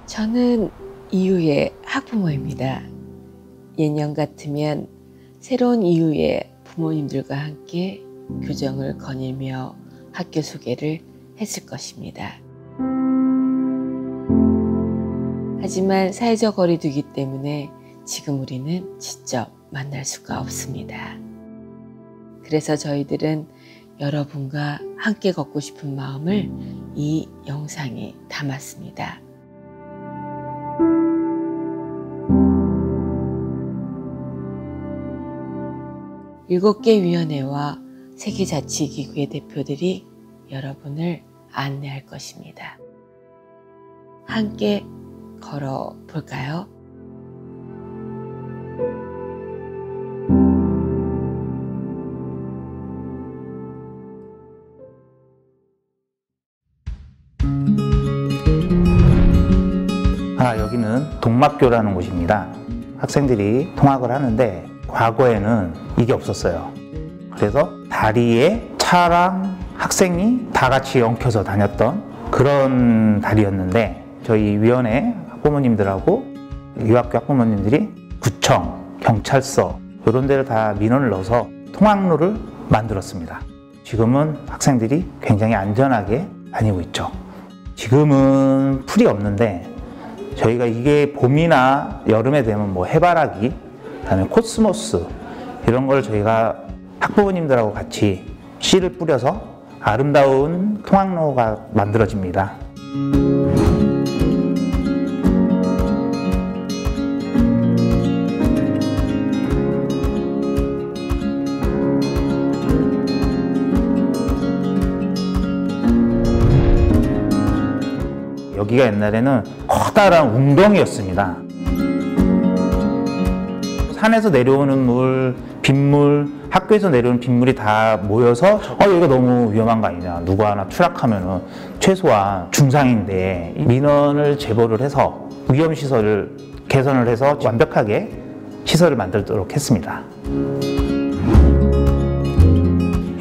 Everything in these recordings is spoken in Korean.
저는 이유의 학부모입니다. 예년 같으면 새로운 이유의 부모님들과 함께 교정을 거닐며 학교 소개를 했을 것입니다. 하지만 사회적 거리두기 때문에 지금 우리는 직접 만날 수가 없습니다. 그래서 저희들은 여러분과 함께 걷고 싶은 마음을 이 영상에 담았습니다. 7개 위원회와 세계자치기구의 대표들이 여러분을 안내할 것입니다. 함께 걸어볼까요? 여기는 동막교라는 곳입니다. 학생들이 통학을 하는데 과거에는 이게 없었어요. 그래서 다리에 차랑 학생이 다 같이 엉켜서 다녔던 그런 다리였는데, 저희 위원회 학부모님들하고 유학교 학부모님들이 구청, 경찰서 이런 데를 다 민원을 넣어서 통학로를 만들었습니다. 지금은 학생들이 굉장히 안전하게 다니고 있죠. 지금은 풀이 없는데 저희가 이게 봄이나 여름에 되면 뭐 해바라기, 그다음에 코스모스 이런 걸 저희가 학부모님들하고 같이 씨를 뿌려서 아름다운 통학로가 만들어집니다. 여기가 옛날에는 커다란 웅덩이였습니다. 산에서 내려오는 물, 빗물, 학교에서 내려오는 빗물이 다 모여서 여기가 너무 위험한 거 아니냐, 누구 하나 추락하면은 최소한 중상인데, 민원을 제보를 해서 위험시설을 개선을 해서 완벽하게 시설을 만들도록 했습니다.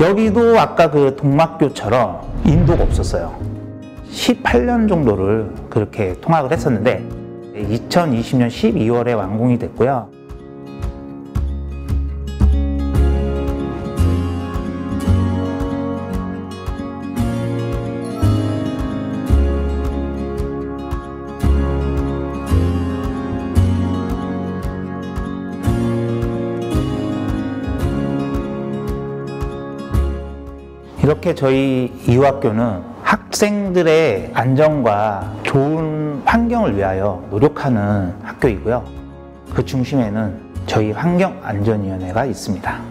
여기도 아까 그 동막교처럼 인도가 없었어요. 18년 정도를 그렇게 통학을 했었는데 2020년 12월에 완공이 됐고요. 이렇게 저희 이유학교는 학생들의 안전과 좋은 환경을 위하여 노력하는 학교이고요. 그 중심에는 저희 환경안전위원회가 있습니다.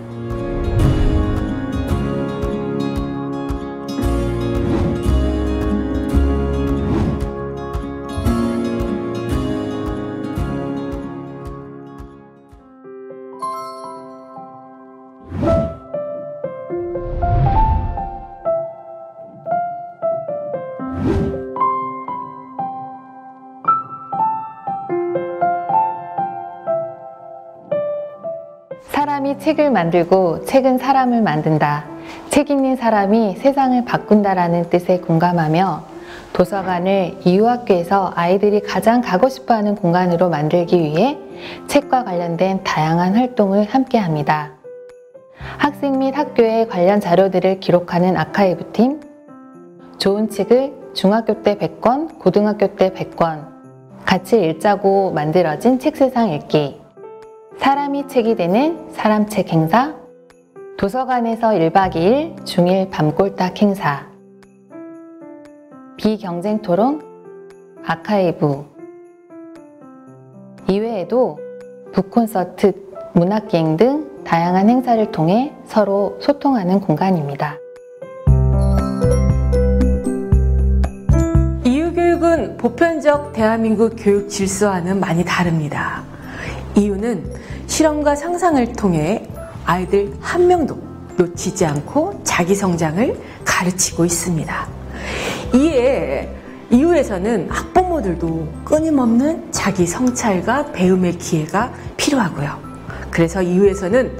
사람이 책을 만들고 책은 사람을 만든다. 책 읽는 사람이 세상을 바꾼다라는 뜻에 공감하며 도서관을 이유학교에서 아이들이 가장 가고 싶어하는 공간으로 만들기 위해 책과 관련된 다양한 활동을 함께합니다. 학생 및 학교의 관련 자료들을 기록하는 아카이브팀, 좋은 책을 중학교 때 100권, 고등학교 때 100권, 같이 읽자고 만들어진 책세상 읽기, 사람이 책이 되는 사람책 행사, 도서관에서 1박 2일 중일 밤꼴딱 행사, 비경쟁 토론, 아카이브, 이외에도 북콘서트, 문학기행 등 다양한 행사를 통해 서로 소통하는 공간입니다. 이유교육은 보편적 대한민국 교육 질서와는 많이 다릅니다. 이유는 실험과 상상을 통해 아이들 한 명도 놓치지 않고 자기 성장을 가르치고 있습니다. 이에 이후에서는 학부모들도 끊임없는 자기 성찰과 배움의 기회가 필요하고요. 그래서 이후에서는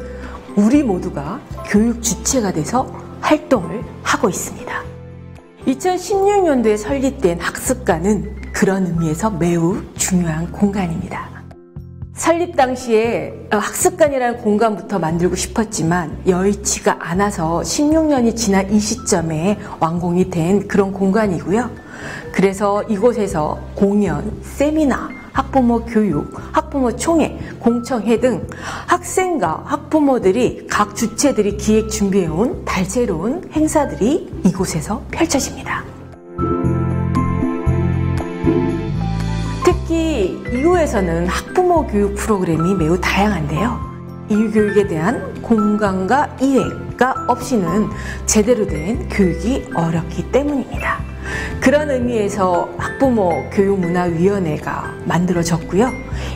우리 모두가 교육 주체가 돼서 활동을 하고 있습니다. 2016년도에 설립된 학습관은 그런 의미에서 매우 중요한 공간입니다. 설립 당시에 학습관이라는 공간부터 만들고 싶었지만 여의치가 않아서 16년이 지난 이 시점에 완공이 된 그런 공간이고요. 그래서 이곳에서 공연, 세미나, 학부모 교육, 학부모 총회, 공청회 등 학생과 학부모들이 각 주체들이 기획 준비해온 다채로운 행사들이 이곳에서 펼쳐집니다. 특히 이후에서는 학부모 교육 프로그램이 매우 다양한데요. 이유교육에 대한 공간과 이해가 없이는 제대로 된 교육이 어렵기 때문입니다. 그런 의미에서 학부모 교육문화위원회가 만들어졌고요.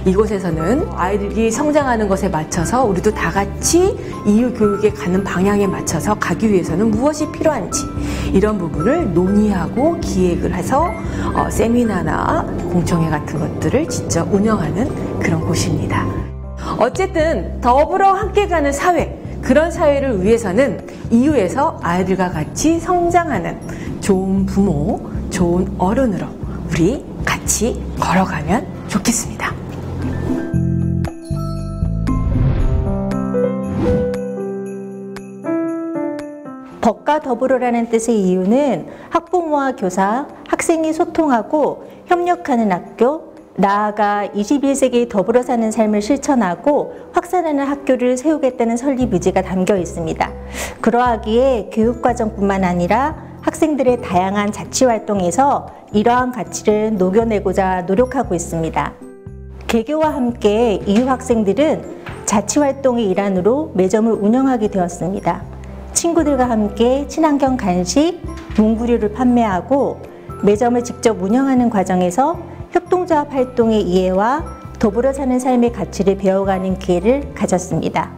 이곳에서는 아이들이 성장하는 것에 맞춰서 우리도 다 같이 이유교육에 가는 방향에 맞춰서 가기 위해서는 무엇이 필요한지 이런 부분을 논의하고 기획을 해서 세미나나 공청회 같은 것들을 직접 운영하는 그런 곳입니다. 어쨌든 더불어 함께 가는 사회, 그런 사회를 위해서는 이유에서 아이들과 같이 성장하는 좋은 부모, 좋은 어른으로 우리 같이 걸어가면 좋겠습니다. 법과 더불어라는 뜻의 이유는 학부모와 교사, 학생이 소통하고 협력하는 학교, 나아가 21세기 더불어 사는 삶을 실천하고 확산하는 학교를 세우겠다는 설립 의지가 담겨 있습니다. 그러하기에 교육과정뿐만 아니라 학생들의 다양한 자치활동에서 이러한 가치를 녹여내고자 노력하고 있습니다. 개교와 함께 이후 학생들은 자치활동의 일환으로 매점을 운영하게 되었습니다. 친구들과 함께 친환경 간식, 문구류를 판매하고 매점을 직접 운영하는 과정에서 협동조합 활동의 이해와 더불어 사는 삶의 가치를 배워가는 기회를 가졌습니다.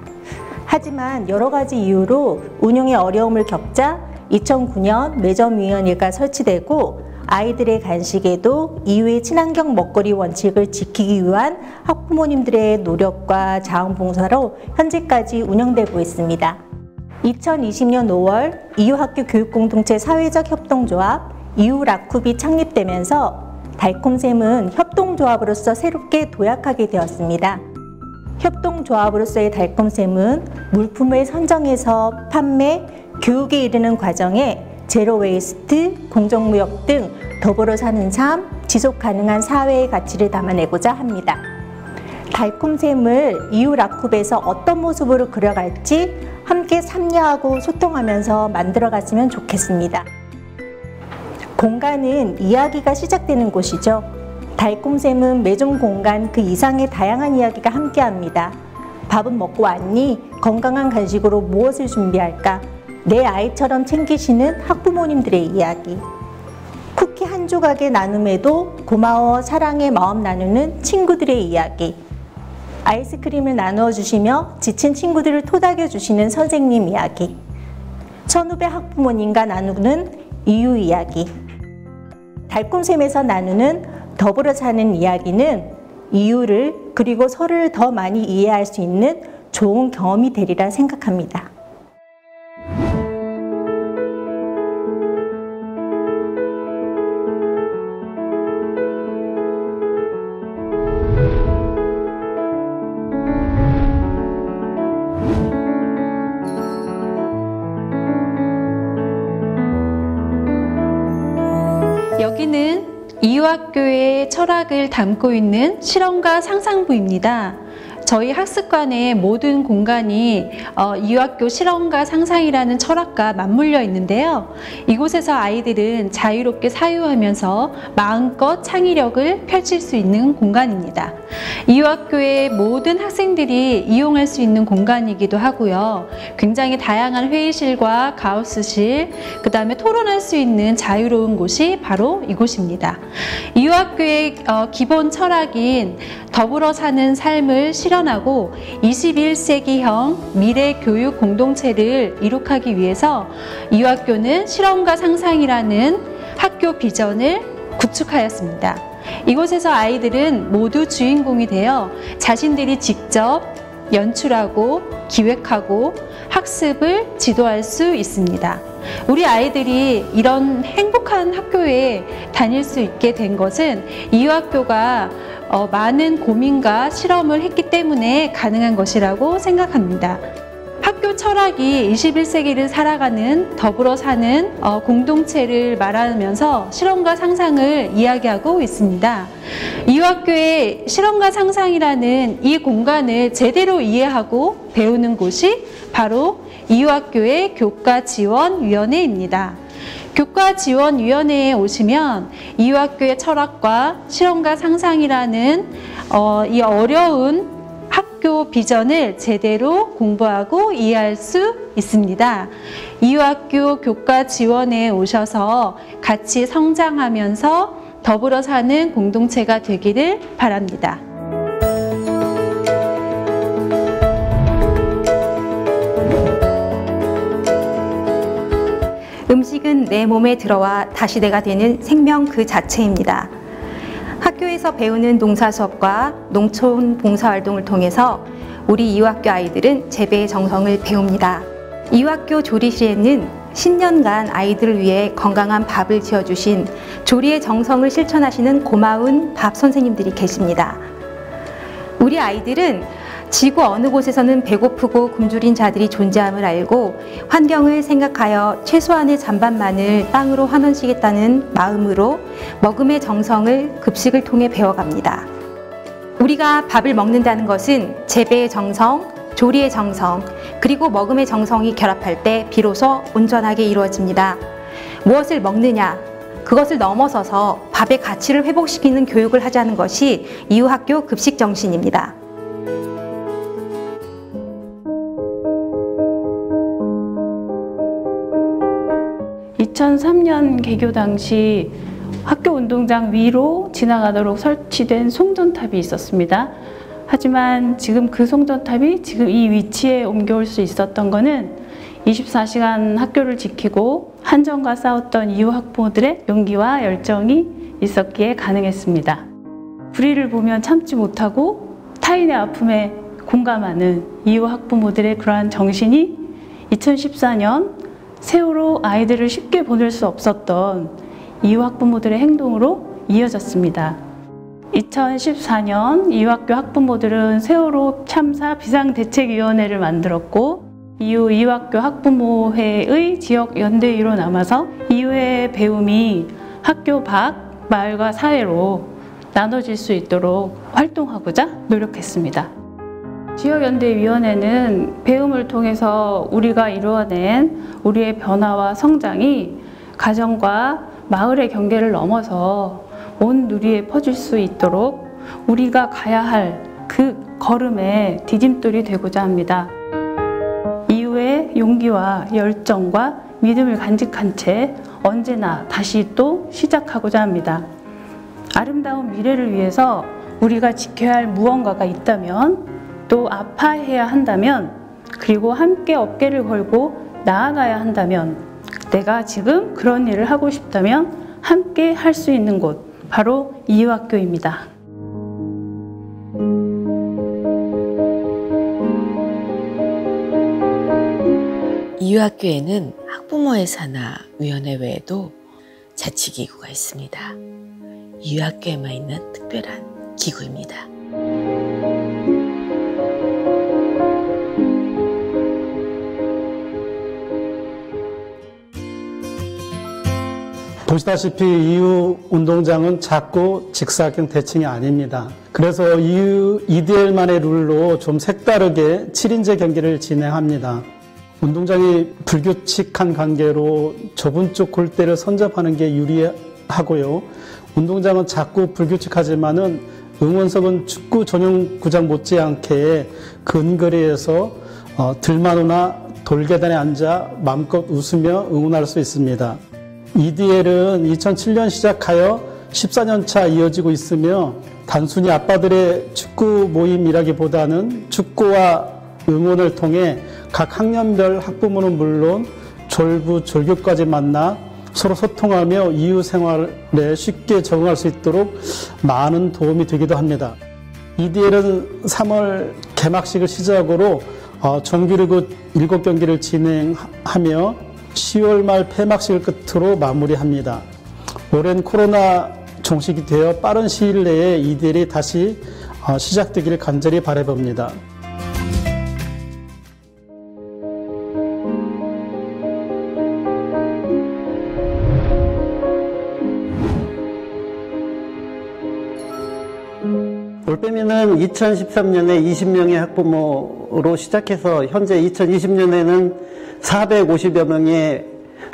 하지만 여러 가지 이유로 운영에 어려움을 겪자 2009년 매점위원회가 설치되고 아이들의 간식에도 이후의 친환경 먹거리 원칙을 지키기 위한 학부모님들의 노력과 자원봉사로 현재까지 운영되고 있습니다. 2020년 5월 이후학교 교육공동체 사회적 협동조합 이후라쿱이 창립되면서 달콤샘은 협동조합으로서 새롭게 도약하게 되었습니다. 협동조합으로서의 달콤샘은 물품을 선정해서 판매, 교육에 이르는 과정에 제로 웨이스트, 공정무역 등 더불어 사는 삶, 지속 가능한 사회의 가치를 담아내고자 합니다. 달콤샘을 이후라쿱에서 어떤 모습으로 그려갈지 함께 참여하고 소통하면서 만들어갔으면 좋겠습니다. 공간은 이야기가 시작되는 곳이죠. 달콤샘은 매점 공간 그 이상의 다양한 이야기가 함께합니다. 밥은 먹고 왔니? 건강한 간식으로 무엇을 준비할까? 내 아이처럼 챙기시는 학부모님들의 이야기. 쿠키 한 조각의 나눔에도 고마워 사랑의 마음 나누는 친구들의 이야기. 아이스크림을 나누어 주시며 지친 친구들을 토닥여 주시는 선생님 이야기. 선후배 학부모님과 나누는 이유 이야기. 달콤샘에서 나누는 더불어 사는 이야기는 이유를 그리고 서로를 더 많이 이해할 수 있는 좋은 경험이 되리라 생각합니다. 여기는 이후학교의 철학을 담고 있는 실험과 상상부입니다. 저희 학습관의 모든 공간이 이후학교 실험과 상상이라는 철학과 맞물려 있는데요. 이곳에서 아이들은 자유롭게 사유하면서 마음껏 창의력을 펼칠 수 있는 공간입니다. 이후학교의 모든 학생들이 이용할 수 있는 공간이기도 하고요. 굉장히 다양한 회의실과 가우스실, 그 다음에 토론할 수 있는 자유로운 곳이 바로 이곳입니다. 이후학교의 기본 철학인 더불어 사는 삶을 실현 실현하고 21세기형 미래 교육 공동체를 이룩하기 위해서 이유학교는 실험과 상상이라는 학교 비전을 구축하였습니다. 이곳에서 아이들은 모두 주인공이 되어 자신들이 직접 연출하고 기획하고 학습을 지도할 수 있습니다. 우리 아이들이 이런 행복한 학교에 다닐 수 있게 된 것은 이유학교가 많은 고민과 실험을 했기 때문에 가능한 것이라고 생각합니다. 학교 철학이 21세기를 살아가는 더불어 사는 공동체를 말하면서 실험과 상상을 이야기하고 있습니다. 이유학교의 실험과 상상이라는 이 공간을 제대로 이해하고 배우는 곳이 바로 이유학교의 교과지원위원회입니다. 교과지원위원회에 오시면 이유학교의 철학과 실험과 상상이라는 이 어려운 학교 비전을 제대로 공부하고 이해할 수 있습니다. 이유학교 교과지원회에 오셔서 같이 성장하면서 더불어 사는 공동체가 되기를 바랍니다. 음식은 내 몸에 들어와 다시 내가 되는 생명 그 자체입니다. 학교에서 배우는 농사 수업과 농촌 봉사활동을 통해서 우리 이유학교 아이들은 재배의 정성을 배웁니다. 이유학교 조리실에는 10년간 아이들을 위해 건강한 밥을 지어주신 조리의 정성을 실천하시는 고마운 밥 선생님들이 계십니다. 우리 아이들은 지구 어느 곳에서는 배고프고 굶주린 자들이 존재함을 알고 환경을 생각하여 최소한의 잔반만을 빵으로 환원시키겠다는 마음으로 먹음의 정성을 급식을 통해 배워갑니다. 우리가 밥을 먹는다는 것은 재배의 정성, 조리의 정성, 그리고 먹음의 정성이 결합할 때 비로소 온전하게 이루어집니다. 무엇을 먹느냐, 그것을 넘어서서 밥의 가치를 회복시키는 교육을 하자는 것이 이유학교 급식 정신입니다. 2003년 개교 당시 학교 운동장 위로 지나가도록 설치된 송전탑이 있었습니다. 하지만 지금 그 송전탑이 지금 이 위치에 옮겨올 수 있었던 것은 24시간 학교를 지키고 한정과 싸웠던 이유 학부모들의 용기와 열정이 있었기에 가능했습니다. 불의를 보면 참지 못하고 타인의 아픔에 공감하는 이유 학부모들의 그러한 정신이 2014년 세월호 아이들을 쉽게 보낼 수 없었던 이유 학부모들의 행동으로 이어졌습니다. 2014년 이유학교 학부모들은 세월호 참사 비상대책위원회를 만들었고 이유학교 학부모회의 지역연대위로 남아서 이유의 배움이 학교 밖, 마을과 사회로 나눠질 수 있도록 활동하고자 노력했습니다. 지역연대위원회는 배움을 통해서 우리가 이루어낸 우리의 변화와 성장이 가정과 마을의 경계를 넘어서 온 누리에 퍼질 수 있도록 우리가 가야 할 그 걸음의 디딤돌이 되고자 합니다. 이유의 용기와 열정과 믿음을 간직한 채 언제나 다시 또 시작하고자 합니다. 아름다운 미래를 위해서 우리가 지켜야 할 무언가가 있다면, 또 아파해야 한다면, 그리고 함께 어깨를 걸고 나아가야 한다면, 내가 지금 그런 일을 하고 싶다면 함께 할 수 있는 곳, 바로 이유학교입니다. 이유학교에는 학부모의 산하 위원회 외에도 자치기구가 있습니다. 이유학교에만 있는 특별한 기구입니다. 보시다시피 이유 운동장은 작고 직사각형 대칭이 아닙니다. 그래서 이유 EDL만의 룰로 좀 색다르게 7인제 경기를 진행합니다. 운동장이 불규칙한 관계로 좁은 쪽 골대를 선접하는 게 유리하고요. 운동장은 작고 불규칙하지만은 응원석은 축구 전용 구장 못지않게 근거리에서 들만호나 돌계단에 앉아 마음껏 웃으며 응원할 수 있습니다. EDL은 2007년 시작하여 14년 차 이어지고 있으며 단순히 아빠들의 축구 모임이라기보다는 축구와 응원을 통해 각 학년별 학부모는 물론 졸부, 졸교까지 만나 서로 소통하며 이웃 생활에 쉽게 적응할 수 있도록 많은 도움이 되기도 합니다. EDL은 3월 개막식을 시작으로 정규리그 7경기를 진행하며 10월 말 폐막식을 끝으로 마무리합니다. 올해는 코로나 종식이 되어 빠른 시일 내에 EDL이 다시 시작되기를 간절히 바라봅니다. 올빼미는 2013년에 20명의 학부모로 시작해서 현재 2020년에는 450여 명의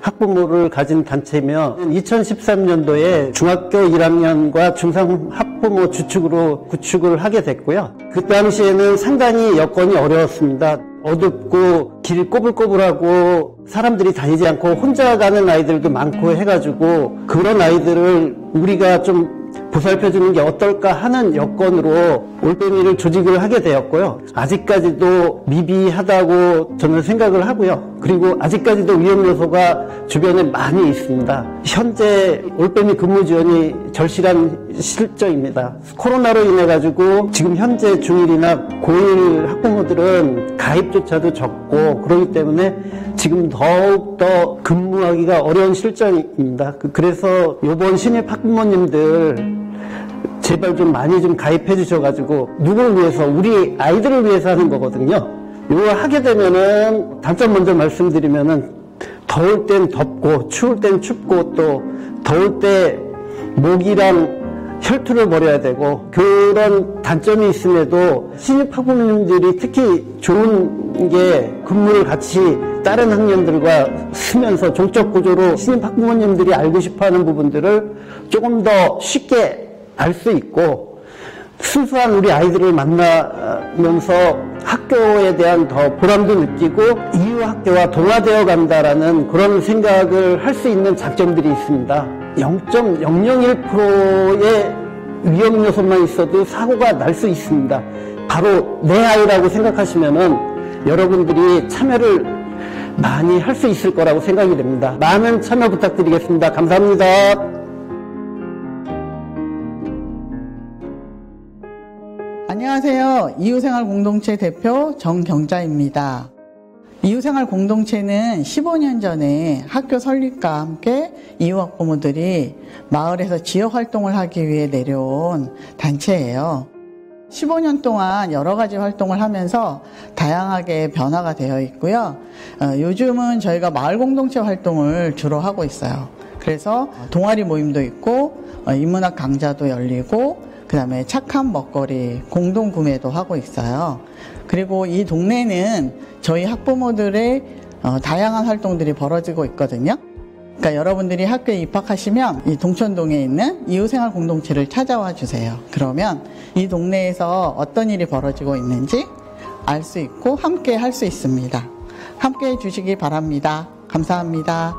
학부모를 가진 단체이며 2013년도에 중학교 1학년과 중3 학부모 주축으로 구축을 하게 됐고요. 그 당시에는 상당히 여건이 어려웠습니다. 어둡고 길 꼬불꼬불하고 사람들이 다니지 않고 혼자 가는 아이들도 많고 해가지고 그런 아이들을 우리가 좀 보살펴주는 게 어떨까 하는 여건으로 올빼미를 조직을 하게 되었고요. 아직까지도 미비하다고 저는 생각을 하고요. 그리고 아직까지도 위험 요소가 주변에 많이 있습니다. 현재 올빼미 근무 지원이 절실한 실정입니다. 코로나로 인해 가지고 지금 현재 중1이나 고1 학부모들은 가입조차도 적고 그렇기 때문에 지금 더욱더 근무하기가 어려운 실정입니다. 그래서 이번 신입 학부모님들 제발 좀 많이 좀 가입해 주셔가지고 누구를 위해서? 우리 아이들을 위해서 하는 거거든요. 이걸 하게 되면은 단점 먼저 말씀드리면은 더울 땐 덥고 추울 땐 춥고 또 더울 때 목이랑 혈투를 벌여야 되고 그런 단점이 있음에도 신입 학부모님들이 특히 좋은 게 근무를 같이 다른 학년들과 쓰면서 종적 구조로 신입 학부모님들이 알고 싶어하는 부분들을 조금 더 쉽게 알 수 있고 순수한 우리 아이들을 만나면서 학교에 대한 더 보람도 느끼고 이후 학교와 동화되어 간다라는 그런 생각을 할 수 있는 장점들이 있습니다. 0.001%의 위험 요소만 있어도 사고가 날 수 있습니다. 바로 내 아이라고 생각하시면은 여러분들이 참여를 많이 할 수 있을 거라고 생각이 됩니다. 많은 참여 부탁드리겠습니다. 감사합니다. 안녕하세요. 이웃생활 공동체 대표 정경자입니다. 이웃생활 공동체는 15년 전에 학교 설립과 함께 이웃 학부모들이 마을에서 지역 활동을 하기 위해 내려온 단체예요. 15년 동안 여러 가지 활동을 하면서 다양하게 변화가 되어 있고요. 요즘은 저희가 마을 공동체 활동을 주로 하고 있어요. 그래서 동아리 모임도 있고 인문학 강좌도 열리고 그 다음에 착한 먹거리 공동 구매도 하고 있어요. 그리고 이 동네는 저희 학부모들의 다양한 활동들이 벌어지고 있거든요. 그러니까 여러분들이 학교에 입학하시면 이 동천동에 있는 이웃생활 공동체를 찾아와 주세요. 그러면 이 동네에서 어떤 일이 벌어지고 있는지 알 수 있고 함께 할 수 있습니다. 함께 해 주시기 바랍니다. 감사합니다.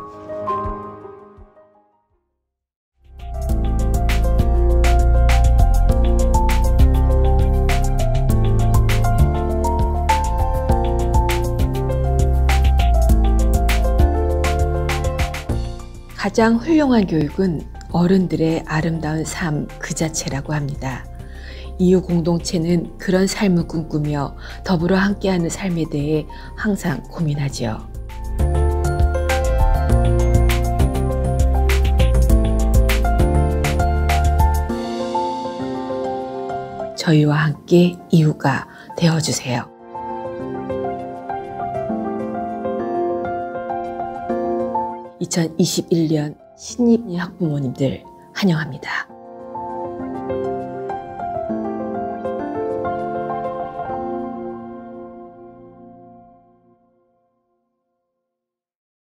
가장 훌륭한 교육은 어른들의 아름다운 삶 그 자체라고 합니다. 이웃 공동체는 그런 삶을 꿈꾸며 더불어 함께하는 삶에 대해 항상 고민하지요. 저희와 함께 이웃가 되어주세요. 2021년 신입 학부모님들 환영합니다.